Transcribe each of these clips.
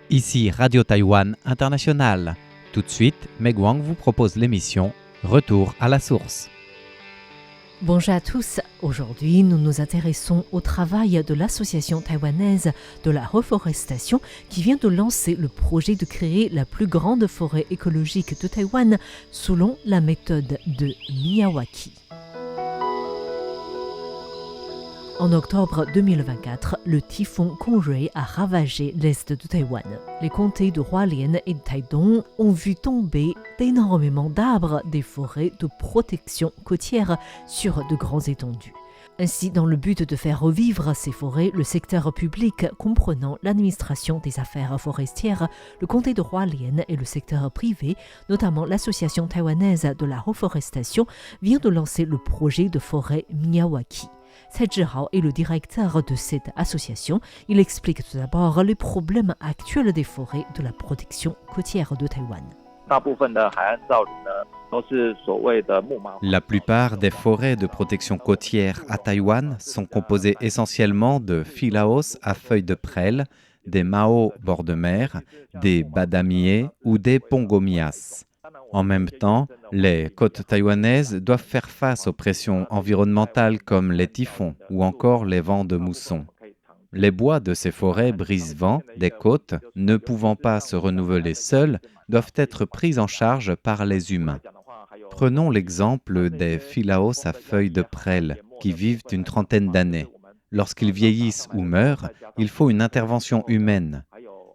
Ici Radio Taïwan International. Tout de suite, Meg Wang vous propose l'émission Retour à la source. Bonjour à tous. Aujourd'hui, nous nous intéressons au travail de l'Association taïwanaise de la reforestation qui vient de lancer le projet de créer la plus grande forêt écologique de Taïwan selon la méthode de Miyawaki. En octobre 2024, le typhon Congrui a ravagé l'est de Taïwan. Les comtés de Hualien et de Taidong ont vu tomber énormément d'arbres des forêts de protection côtière sur de grandes étendues. Ainsi, dans le but de faire revivre ces forêts, le secteur public comprenant l'administration des affaires forestières, le comté de Hualien et le secteur privé, notamment l'association taïwanaise de la reforestation, vient de lancer le projet de forêt Miyawaki. Cai Zhihao est le directeur de cette association. Il explique tout d'abord les problèmes actuels des forêts de la protection côtière de Taïwan. La plupart des forêts de protection côtière à Taïwan sont composées essentiellement de phylaos à feuilles de prêle, des mao bord de mer, des badamiers ou des pongomias. En même temps, les côtes taïwanaises doivent faire face aux pressions environnementales comme les typhons ou encore les vents de mousson. Les bois de ces forêts brise-vent des côtes, ne pouvant pas se renouveler seuls, doivent être pris en charge par les humains. Prenons l'exemple des phylaos à feuilles de prêle qui vivent une trentaine d'années. Lorsqu'ils vieillissent ou meurent, il faut une intervention humaine.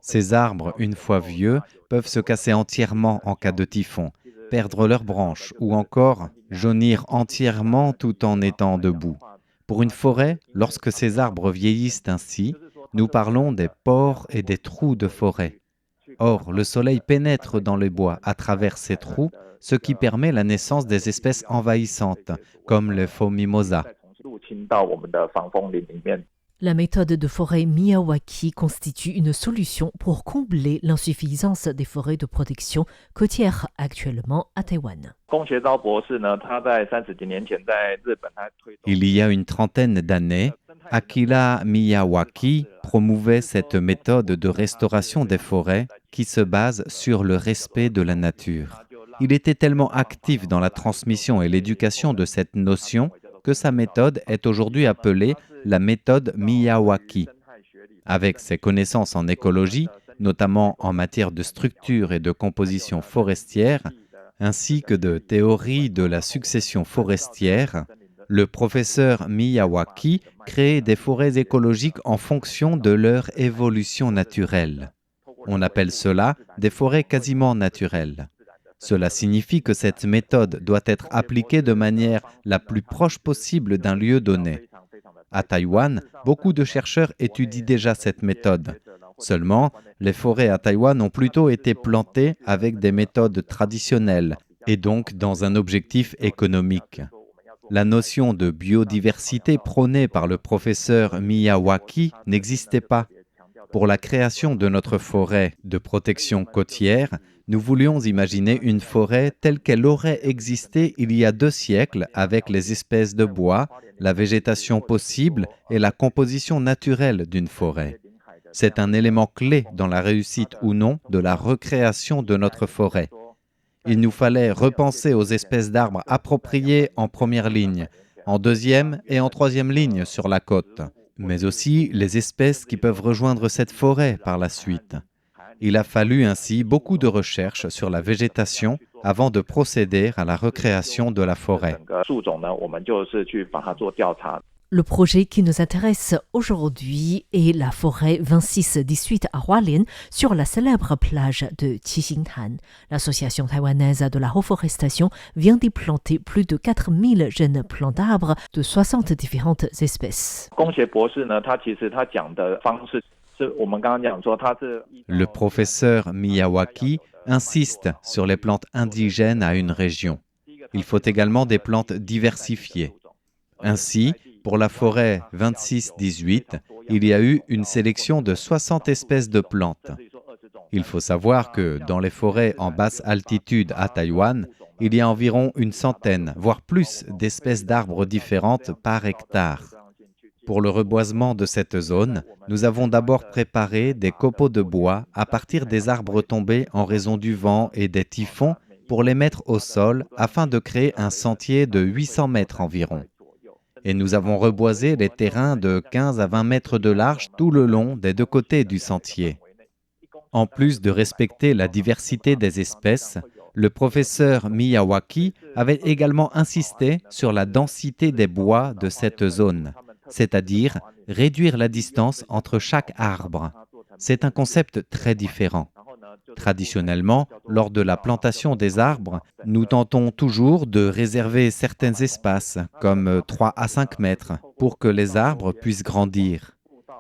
Ces arbres, une fois vieux, peuvent se casser entièrement en cas de typhon, perdre leurs branches ou encore jaunir entièrement tout en étant debout. Pour une forêt, lorsque ces arbres vieillissent ainsi, nous parlons des pores et des trous de forêt. Or, le soleil pénètre dans les bois à travers ces trous, ce qui permet la naissance des espèces envahissantes, comme le faux mimosa. La méthode de forêt Miyawaki constitue une solution pour combler l'insuffisance des forêts de protection côtière actuellement à Taïwan. Il y a une trentaine d'années, Akira Miyawaki promouvait cette méthode de restauration des forêts qui se base sur le respect de la nature. Il était tellement actif dans la transmission et l'éducation de cette notion que sa méthode est aujourd'hui appelée la méthode Miyawaki. Avec ses connaissances en écologie, notamment en matière de structure et de composition forestière, ainsi que de théorie de la succession forestière, le professeur Miyawaki crée des forêts écologiques en fonction de leur évolution naturelle. On appelle cela des forêts quasiment naturelles. Cela signifie que cette méthode doit être appliquée de manière la plus proche possible d'un lieu donné. À Taïwan, beaucoup de chercheurs étudient déjà cette méthode. Seulement, les forêts à Taïwan ont plutôt été plantées avec des méthodes traditionnelles et donc dans un objectif économique. La notion de biodiversité prônée par le professeur Miyawaki n'existait pas. Pour la création de notre forêt de protection côtière, nous voulions imaginer une forêt telle qu'elle aurait existé il y a 2 siècles avec les espèces de bois, la végétation possible et la composition naturelle d'une forêt. C'est un élément clé dans la réussite ou non de la recréation de notre forêt. Il nous fallait repenser aux espèces d'arbres appropriées en première ligne, en deuxième et en troisième ligne sur la côte, mais aussi les espèces qui peuvent rejoindre cette forêt par la suite. Il a fallu ainsi beaucoup de recherches sur la végétation avant de procéder à la recréation de la forêt. Le projet qui nous intéresse aujourd'hui est la forêt 2618 à Hualien sur la célèbre plage de Qixingtan. L'association taïwanaise de la reforestation vient d'y planter plus de 4000 jeunes plants d'arbres de 60 différentes espèces. Le professeur Miyawaki insiste sur les plantes indigènes à une région. Il faut également des plantes diversifiées. Ainsi, pour la forêt 2618, il y a eu une sélection de 60 espèces de plantes. Il faut savoir que dans les forêts en basse altitude à Taïwan, il y a environ une centaine, voire plus, d'espèces d'arbres différentes par hectare. Pour le reboisement de cette zone, nous avons d'abord préparé des copeaux de bois à partir des arbres tombés en raison du vent et des typhons pour les mettre au sol afin de créer un sentier de 800 mètres environ. Et nous avons reboisé les terrains de 15 à 20 mètres de large tout le long des deux côtés du sentier. En plus de respecter la diversité des espèces, le professeur Miyawaki avait également insisté sur la densité des bois de cette zone, c'est-à-dire réduire la distance entre chaque arbre. C'est un concept très différent. Traditionnellement, lors de la plantation des arbres, nous tentons toujours de réserver certains espaces, comme 3 à 5 mètres, pour que les arbres puissent grandir.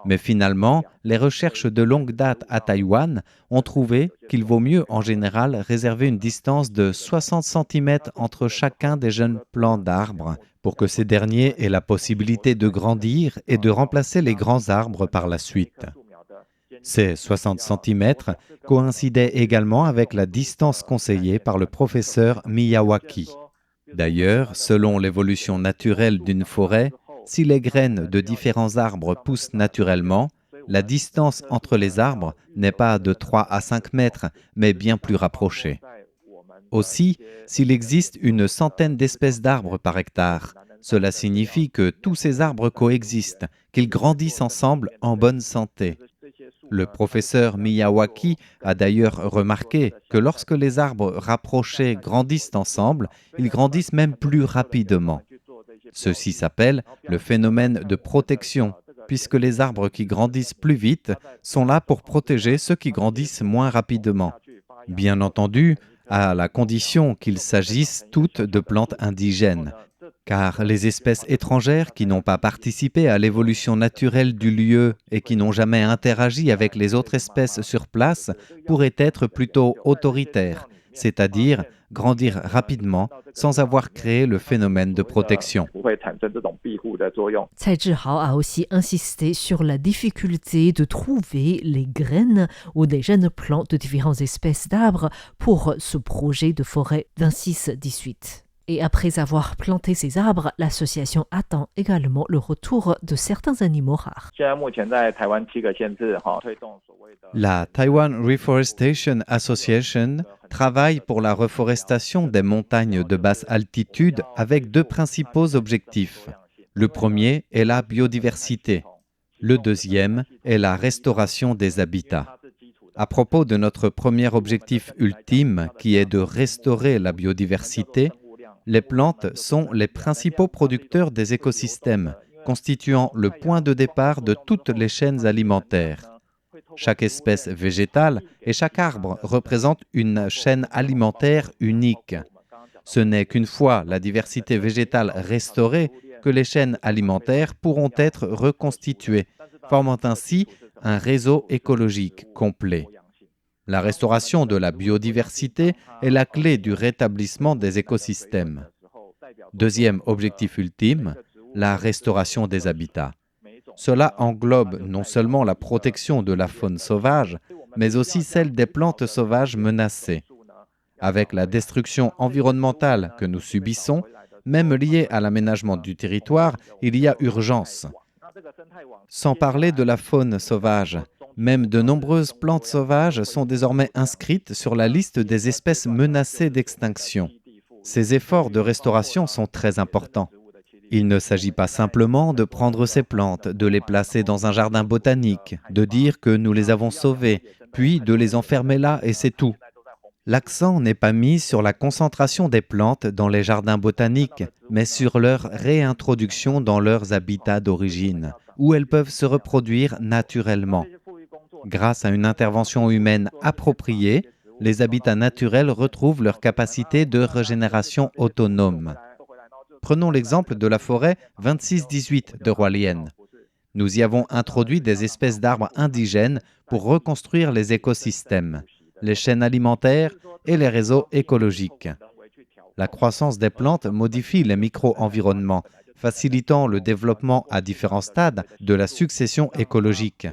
Mais finalement, les recherches de longue date à Taïwan ont trouvé qu'il vaut mieux en général réserver une distance de 60 cm entre chacun des jeunes plants d'arbres pour que ces derniers aient la possibilité de grandir et de remplacer les grands arbres par la suite. Ces 60 cm coïncidaient également avec la distance conseillée par le professeur Miyawaki. D'ailleurs, selon l'évolution naturelle d'une forêt, si les graines de différents arbres poussent naturellement, la distance entre les arbres n'est pas de 3 à 5 mètres, mais bien plus rapprochée. Aussi, s'il existe une centaine d'espèces d'arbres par hectare, cela signifie que tous ces arbres coexistent, qu'ils grandissent ensemble en bonne santé. Le professeur Miyawaki a d'ailleurs remarqué que lorsque les arbres rapprochés grandissent ensemble, ils grandissent même plus rapidement. Ceci s'appelle le phénomène de protection, puisque les arbres qui grandissent plus vite sont là pour protéger ceux qui grandissent moins rapidement. Bien entendu, à la condition qu'il s'agisse toutes de plantes indigènes, car les espèces étrangères qui n'ont pas participé à l'évolution naturelle du lieu et qui n'ont jamais interagi avec les autres espèces sur place pourraient être plutôt autoritaires, c'est-à-dire grandir rapidement sans avoir créé le phénomène de protection. Tsai Zhihao a aussi insisté sur la difficulté de trouver les graines ou des jeunes plants de différentes espèces d'arbres pour ce projet de forêt 26-18. Et après avoir planté ces arbres, l'association attend également le retour de certains animaux rares. La Taiwan Reforestation Association travaille pour la reforestation des montagnes de basse altitude avec deux principaux objectifs. Le premier est la biodiversité. Le deuxième est la restauration des habitats. À propos de notre premier objectif ultime, qui est de restaurer la biodiversité, les plantes sont les principaux producteurs des écosystèmes, constituant le point de départ de toutes les chaînes alimentaires. Chaque espèce végétale et chaque arbre représente une chaîne alimentaire unique. Ce n'est qu'une fois la diversité végétale restaurée que les chaînes alimentaires pourront être reconstituées, formant ainsi un réseau écologique complet. La restauration de la biodiversité est la clé du rétablissement des écosystèmes. Deuxième objectif ultime, la restauration des habitats. Cela englobe non seulement la protection de la faune sauvage, mais aussi celle des plantes sauvages menacées. Avec la destruction environnementale que nous subissons, même liée à l'aménagement du territoire, il y a urgence. Sans parler de la faune sauvage, même de nombreuses plantes sauvages sont désormais inscrites sur la liste des espèces menacées d'extinction. Ces efforts de restauration sont très importants. Il ne s'agit pas simplement de prendre ces plantes, de les placer dans un jardin botanique, de dire que nous les avons sauvées, puis de les enfermer là et c'est tout. L'accent n'est pas mis sur la concentration des plantes dans les jardins botaniques, mais sur leur réintroduction dans leurs habitats d'origine, où elles peuvent se reproduire naturellement. Grâce à une intervention humaine appropriée, les habitats naturels retrouvent leur capacité de régénération autonome. Prenons l'exemple de la forêt 26-18 de Hualien. Nous y avons introduit des espèces d'arbres indigènes pour reconstruire les écosystèmes, les chaînes alimentaires et les réseaux écologiques. La croissance des plantes modifie les micro-environnements, facilitant le développement à différents stades de la succession écologique.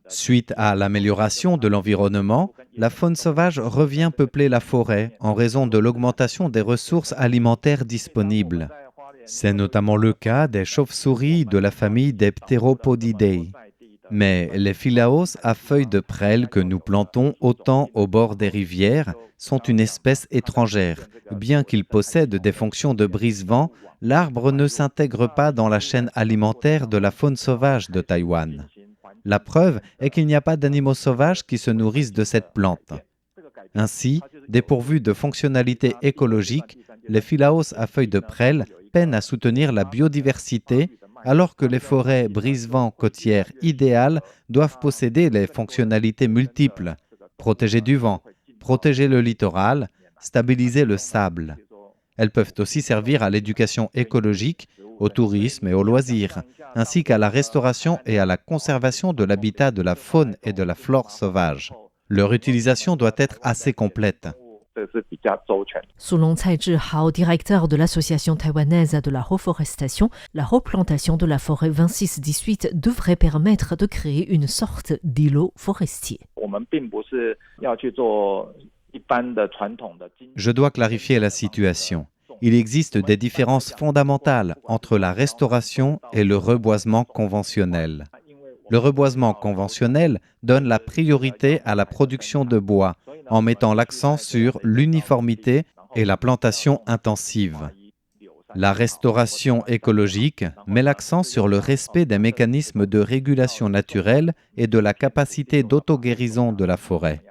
Suite à l'amélioration de l'environnement, la faune sauvage revient peupler la forêt en raison de l'augmentation des ressources alimentaires disponibles. C'est notamment le cas des chauves-souris de la famille des Pteropodidae. Mais les phyllaos à feuilles de prêle que nous plantons autant au bord des rivières sont une espèce étrangère. Bien qu'ils possèdent des fonctions de brise-vent, l'arbre ne s'intègre pas dans la chaîne alimentaire de la faune sauvage de Taïwan. La preuve est qu'il n'y a pas d'animaux sauvages qui se nourrissent de cette plante. Ainsi, dépourvus de fonctionnalités écologiques, les phyllaos à feuilles de prêle peinent à soutenir la biodiversité, alors que les forêts brise-vent côtières idéales doivent posséder les fonctionnalités multiples: protéger du vent, protéger le littoral, stabiliser le sable. Elles peuvent aussi servir à l'éducation écologique, au tourisme et aux loisirs, ainsi qu'à la restauration et à la conservation de l'habitat de la faune et de la flore sauvage. Leur utilisation doit être assez complète. Selon Cai Zhihao, directeur de l'Association taïwanaise de la reforestation, la replantation de la forêt 26-18 devrait permettre de créer une sorte d'îlot forestier. Je dois clarifier la situation. Il existe des différences fondamentales entre la restauration et le reboisement conventionnel. Le reboisement conventionnel donne la priorité à la production de bois en mettant l'accent sur l'uniformité et la plantation intensive. La restauration écologique met l'accent sur le respect des mécanismes de régulation naturelle et de la capacité d'auto-guérison de la forêt.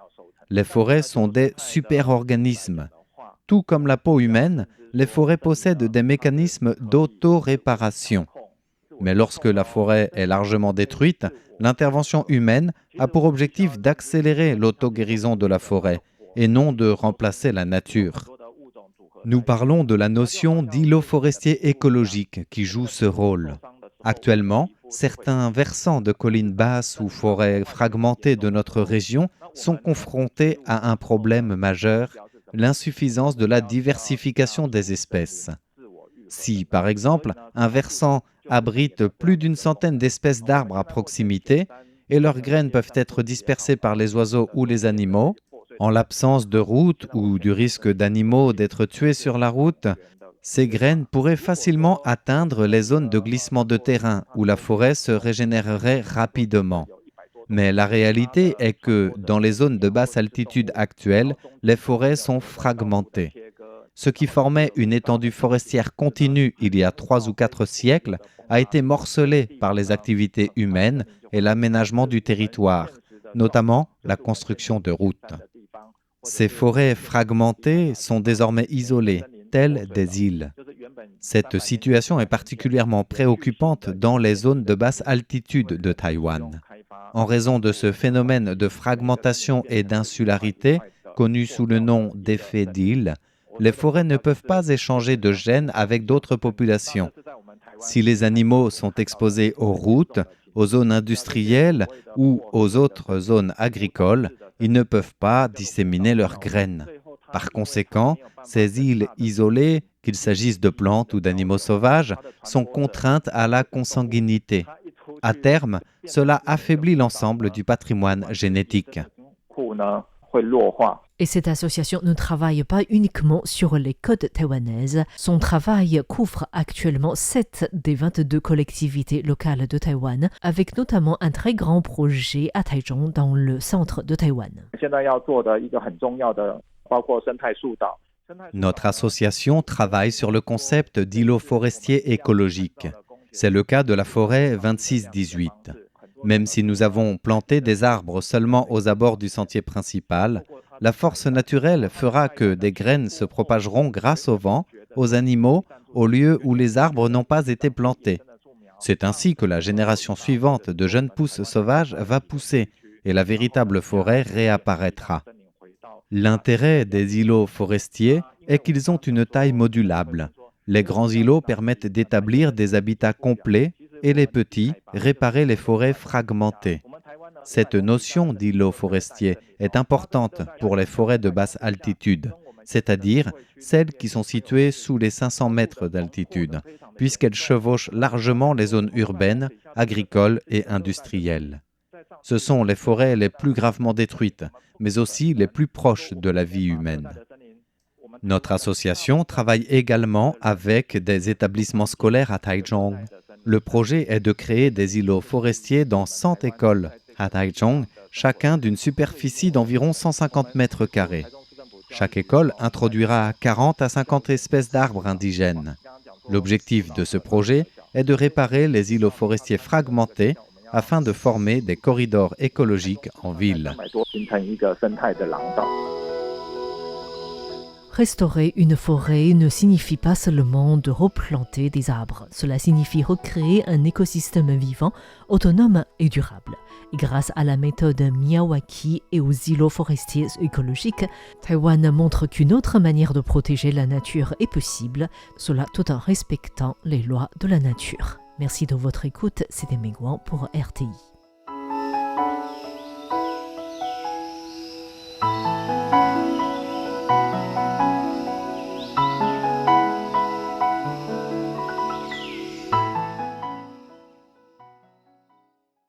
Les forêts sont des super-organismes. Tout comme la peau humaine, les forêts possèdent des mécanismes d'auto-réparation. Mais lorsque la forêt est largement détruite, l'intervention humaine a pour objectif d'accélérer l'auto-guérison de la forêt et non de remplacer la nature. Nous parlons de la notion d'îlot forestier écologique qui joue ce rôle. Actuellement, certains versants de collines basses ou forêts fragmentées de notre région sont confrontés à un problème majeur, l'insuffisance de la diversification des espèces. Si, par exemple, un versant abrite plus d'une centaine d'espèces d'arbres à proximité et leurs graines peuvent être dispersées par les oiseaux ou les animaux, en l'absence de route ou du risque d'animaux d'être tués sur la route, ces graines pourraient facilement atteindre les zones de glissement de terrain où la forêt se régénérerait rapidement. Mais la réalité est que, dans les zones de basse altitude actuelles, les forêts sont fragmentées. Ce qui formait une étendue forestière continue il y a 3 ou 4 siècles a été morcelé par les activités humaines et l'aménagement du territoire, notamment la construction de routes. Ces forêts fragmentées sont désormais isolées, telles des îles. Cette situation est particulièrement préoccupante dans les zones de basse altitude de Taïwan. En raison de ce phénomène de fragmentation et d'insularité, connu sous le nom d'effet d'île, les forêts ne peuvent pas échanger de gènes avec d'autres populations. Si les animaux sont exposés aux routes, aux zones industrielles ou aux autres zones agricoles, ils ne peuvent pas disséminer leurs graines. Par conséquent, ces îles isolées, qu'il s'agisse de plantes ou d'animaux sauvages, sont contraintes à la consanguinité. À terme, cela affaiblit l'ensemble du patrimoine génétique. Et cette association ne travaille pas uniquement sur les côtes taïwanaises. Son travail couvre actuellement 7 des 22 collectivités locales de Taïwan, avec notamment un très grand projet à Taichung, dans le centre de Taïwan. Notre association travaille sur le concept d'îlot forestier écologique. C'est le cas de la forêt 26-18. Même si nous avons planté des arbres seulement aux abords du sentier principal, la force naturelle fera que des graines se propageront grâce au vent, aux animaux, aux lieux où les arbres n'ont pas été plantés. C'est ainsi que la génération suivante de jeunes pousses sauvages va pousser et la véritable forêt réapparaîtra. L'intérêt des îlots forestiers est qu'ils ont une taille modulable. Les grands îlots permettent d'établir des habitats complets et les petits, réparer les forêts fragmentées. Cette notion d'îlot forestier est importante pour les forêts de basse altitude, c'est-à-dire celles qui sont situées sous les 500 mètres d'altitude, puisqu'elles chevauchent largement les zones urbaines, agricoles et industrielles. Ce sont les forêts les plus gravement détruites, mais aussi les plus proches de la vie humaine. Notre association travaille également avec des établissements scolaires à Taichung. Le projet est de créer des îlots forestiers dans 100 écoles à Taichung, chacun d'une superficie d'environ 150 mètres carrés. Chaque école introduira 40 à 50 espèces d'arbres indigènes. L'objectif de ce projet est de réparer les îlots forestiers fragmentés afin de former des corridors écologiques en ville. Restaurer une forêt ne signifie pas seulement de replanter des arbres. Cela signifie recréer un écosystème vivant, autonome et durable. Et grâce à la méthode Miyawaki et aux îlots forestiers écologiques, Taïwan montre qu'une autre manière de protéger la nature est possible, cela tout en respectant les lois de la nature. Merci de votre écoute, c'était Mei Guan pour RTI.